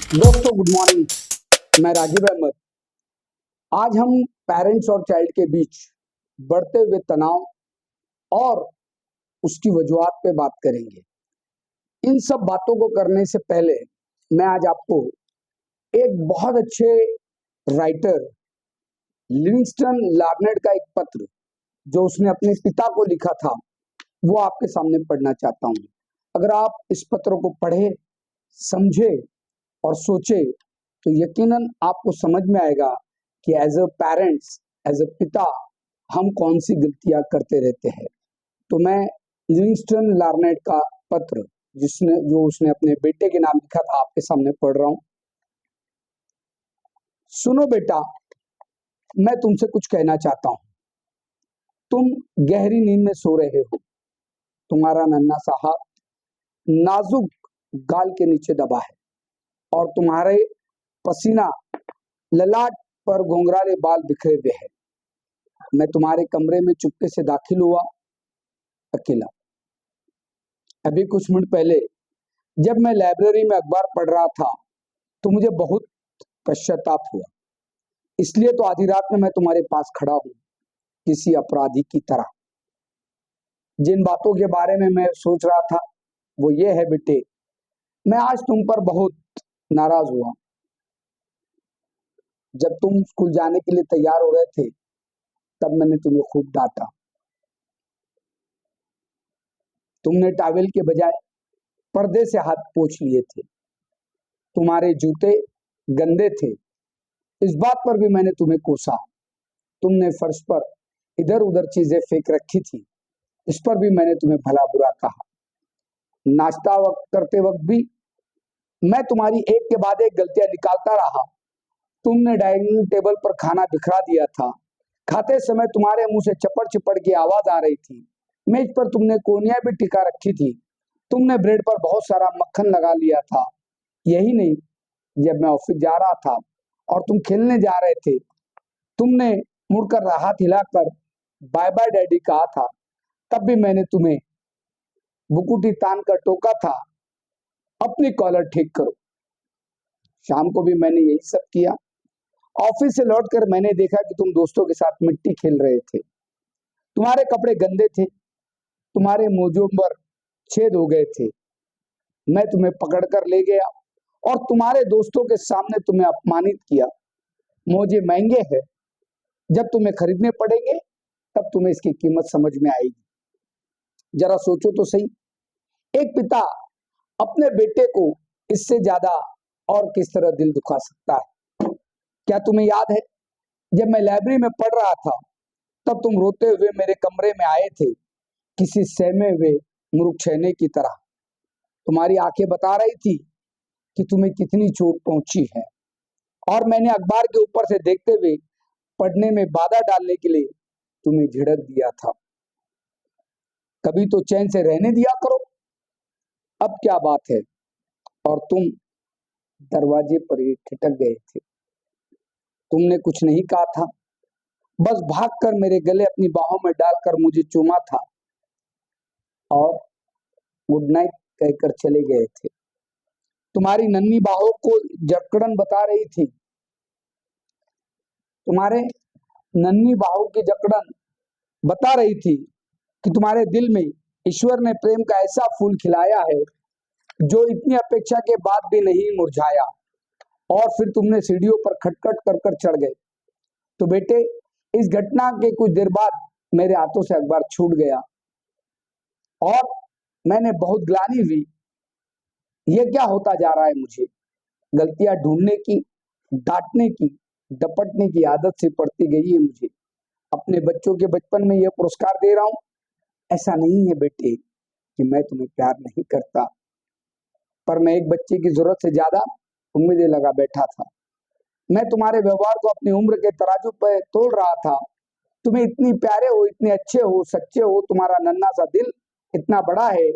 दोस्तों good morning. मैं राजीव अहमद। आज हम पेरेंट्स और चाइल्ड के बीच बढ़ते हुए तनाव और उसकी वजूहात पे बात करेंगे। इन सब बातों को करने से पहले मैं आज आपको एक बहुत अच्छे राइटर लिविंगस्टन लार्नेट का एक पत्र जो उसने अपने पिता को लिखा था वो आपके सामने पढ़ना चाहता हूँ। अगर आप इस पत्र को पढ़े, समझे और सोचे तो यकीनन आपको समझ में आएगा कि as a parents, as a पिता, हम कौन सी गलतियां करते रहते हैं। तो मैं लिविंगस्टन लार्नेट का पत्र जो उसने अपने बेटे के नाम लिखा था आपके सामने पढ़ रहा हूं। सुनो बेटा, मैं तुमसे कुछ कहना चाहता हूं। तुम गहरी नींद में सो रहे हो। तुम्हारा नन्हा सा हाथ नाजुक गाल के नीचे दबा है और तुम्हारे पसीना ललाट पर घुंघराले बाल बिखरे हुए हैं। मैं तुम्हारे कमरे में चुपके से दाखिल हुआ, अकेला। अभी कुछ मिनट पहले जब मैं लाइब्रेरी में अखबार पढ़ रहा था तो मुझे बहुत पश्चाताप हुआ। इसलिए तो आधी रात में मैं तुम्हारे पास खड़ा हूं, किसी अपराधी की तरह। जिन बातों के बारे में मैं सोच रहा था वो ये है बेटे, मैं आज तुम पर बहुत नाराज हुआ। जब तुम स्कूल जाने के लिए तैयार हो रहे थे तब मैंने तुम्हें खूब डांटा। तुमने टॉवेल के बजाय पर्दे से हाथ पोंछ लिए थे। तुम्हारे जूते गंदे थे, इस बात पर भी मैंने तुम्हें कोसा। तुमने फर्श पर इधर उधर चीजें फेंक रखी थी, इस पर भी मैंने तुम्हें भला बुरा कहा। नाश्ता करते वक्त भी मैं तुम्हारी एक के बाद एक गलतियां निकालता रहा। तुमने डाइनिंग टेबल पर खाना बिखरा दिया था। खाते समय तुम्हारे मुंह से चपड़ चिपड़ की आवाज आ रही थी। मेज पर तुमने कोनिया भी टिका रखी थी। तुमने ब्रेड पर बहुत सारा मक्खन लगा लिया था। यही नहीं, जब मैं ऑफिस जा रहा था और तुम खेलने जा रहे थे, तुमने मुड़कर हाथ हिलाकर बाय बाय डैडी कहा था। तब भी मैंने तुम्हें बुकुटी तान कर टोका था, अपनी कॉलर ठीक करो। शाम को भी मैंने यही सब किया। ऑफिस से लौटकर मैंने देखा कि तुम दोस्तों के साथ मिट्टी खेल रहे थे। तुम्हारे कपड़े गंदे थे, तुम्हारे मोजों पर छेद हो गए थे। मैं तुम्हें पकड़कर ले गया और तुम्हारे दोस्तों के सामने तुम्हें अपमानित किया। मोजे महंगे हैं, जब तुम्हें खरीदने पड़ेंगे तब तुम्हें इसकी कीमत समझ में आएगी। जरा सोचो तो सही, एक पिता अपने बेटे को इससे ज्यादा और किस तरह दिल दुखा सकता है। क्या तुम्हें याद है, जब मैं लाइब्रेरी में पढ़ रहा था तब तुम रोते हुए मेरे कमरे में आए थे, किसी सहमे हुए मूर्छेने की तरह। तुम्हारी आंखें बता रही थी कि तुम्हें कितनी चोट पहुंची है और मैंने अखबार के ऊपर से देखते हुए पढ़ने में बाधा डालने के लिए तुम्हें झिड़क दिया था। कभी तो चैन से रहने दिया करो। अब क्या बात है, और तुम दरवाजे पर ही ठिठक गए थे। तुमने कुछ नहीं कहा था, बस भागकर मेरे गले अपनी बाहों में डालकर मुझे चूमा था और गुड नाइट कहकर चले गए थे। तुम्हारी नन्ही बाहों को जकड़न बता रही थी, तुम्हारे नन्ही बाहों की जकड़न बता रही थी कि तुम्हारे दिल में ईश्वर ने प्रेम का ऐसा फूल खिलाया है जो इतनी अपेक्षा के बाद भी नहीं मुरझाया। और फिर तुमने सीढ़ियों पर खटखट कर कर चढ़ गए। तो बेटे, इस घटना के कुछ देर बाद मेरे हाथों से अखबार छूट गया और मैंने बहुत ग्लानि हुई। ये क्या होता जा रहा है मुझे? गलतियां ढूंढने की, डांटने की, डपटने की आदत से पड़ती गई है मुझे। अपने बच्चों के बचपन में यह पुरस्कार दे रहा हूं। ऐसा नहीं है बेटे कि मैं तुम्हें प्यार नहीं करता, पर मैं एक बच्चे की जरूरत से ज्यादा उम्मीदें लगा बैठा था। मैं तुम्हारे व्यवहार को अपनी उम्र के तराजू पर तोल रहा था। तुम्हें इतनी प्यारे हो, इतने अच्छे हो, सच्चे हो, तुम्हारा नन्हा सा दिल इतना बड़ा है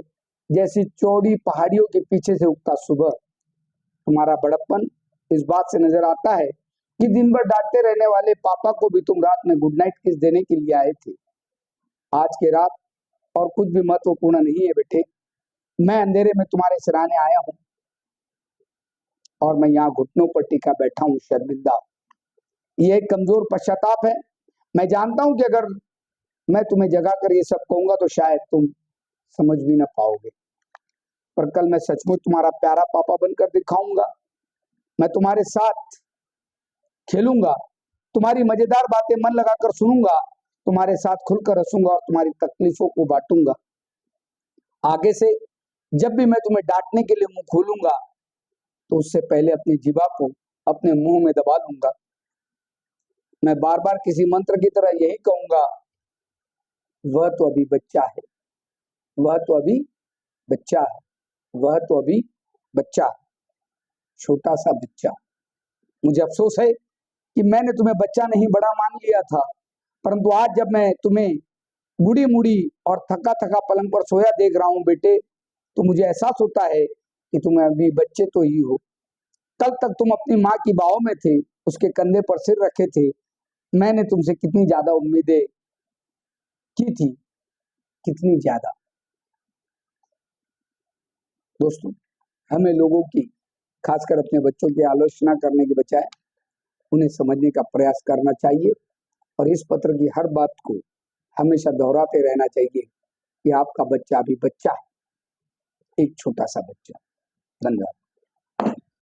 जैसी चौड़ी पहाड़ियों के पीछे से उगता सुबह। तुम्हारा बड़प्पन इस बात से नजर आता है कि दिन भर डांटते रहने वाले पापा को भी तुम रात में गुड नाइट किस देने के लिए आए थे। आज की रात और कुछ भी महत्वपूर्ण नहीं है बेटे। मैं अंधेरे में तुम्हारे सिराने आया हूँ। और मैं यहाँ घुटनों पर टिका बैठा हूँ शर्मिंदा। ये एक कमजोर पश्चाताप है। मैं जानता हूं कि अगर मैं तुम्हें जगा कर ये सब कहूंगा तो शायद तुम समझ भी ना पाओगे, पर कल मैं सचमुच तुम्हारा प्यारा पापा बनकर दिखाऊंगा। मैं तुम्हारे साथ खेलूंगा, तुम्हारी मजेदार बातें मन लगाकर सुनूंगा, तुम्हारे साथ खुलकर हंसूंगा और तुम्हारी तकलीफों को बांटूंगा। आगे से जब भी मैं तुम्हें डांटने के लिए मुंह खोलूंगा तो उससे पहले अपनी जीभा को अपने मुंह में दबा लूंगा। मैं बार बार किसी मंत्र की तरह यही कहूंगा, वह तो अभी बच्चा है, वह तो अभी बच्चा है, वह तो अभी बच्चा है, छोटा सा बच्चा। मुझे अफसोस है कि मैंने तुम्हें बच्चा नहीं बड़ा मान लिया था, परंतु आज जब मैं तुम्हें बूढ़ी मुड़ी और थका थका पलंग पर सोया देख रहा हूं बेटे, तो मुझे एहसास होता है कि तुम अभी बच्चे तो ही हो। कल तक तुम अपनी माँ की बाहों में थे, उसके कंधे पर सिर रखे थे। मैंने तुमसे कितनी ज्यादा उम्मीदें की थी, कितनी ज्यादा। दोस्तों, हमें लोगों की, खासकर अपने बच्चों की आलोचना करने के बजाय उन्हें समझने का प्रयास करना चाहिए और इस पत्र की हर बात को हमेशा दोहराते रहना चाहिए कि आपका बच्चा अभी बच्चा है, एक छोटा सा बच्चा। धन्यवाद।